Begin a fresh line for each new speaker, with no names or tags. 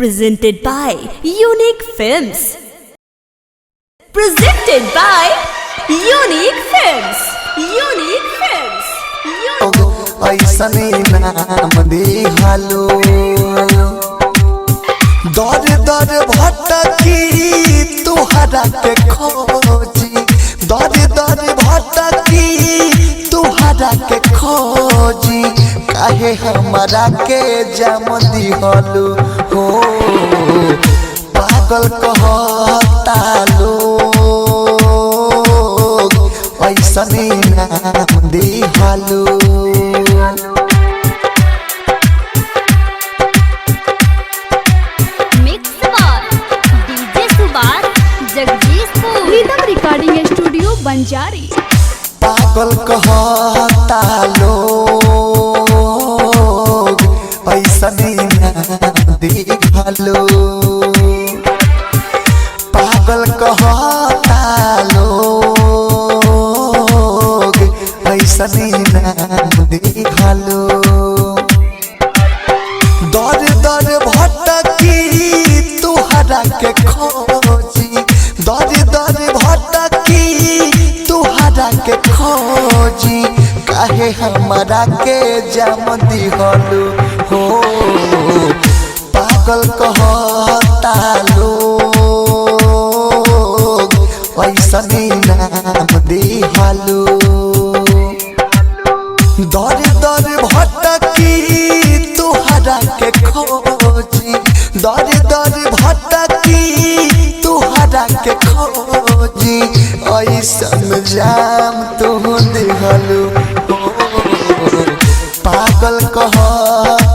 Presented by Unique Films. Presented by Unique Films. Unique Films.
ऐसने नाम दिहालो दर दर भटकी तुहरा के खोजी दर दर भटकी तुहरा के खोजी काहे हमारा के जम दिहलो हो पागल कहता लोग ऐसने नाम दिहालो
रिकॉर्डिंग स्टूडियो बंजारी
पागल कहता लोग ऐसने नाम दिहलो पागल कहता लोग ऐसने नाम दिहलो दर दर भटकी तुहरा के खोजी दर दर भटकी तुहरा के खोजी काहे हमारा के जम दिहलो हो पागल कहता लोग ऐसने नाम दिहलो दर दर भटकी तुहरा के खोजी दर दर भटकी तुहरा के खोजी ऐसन जाम तू दिहलो पागल कहता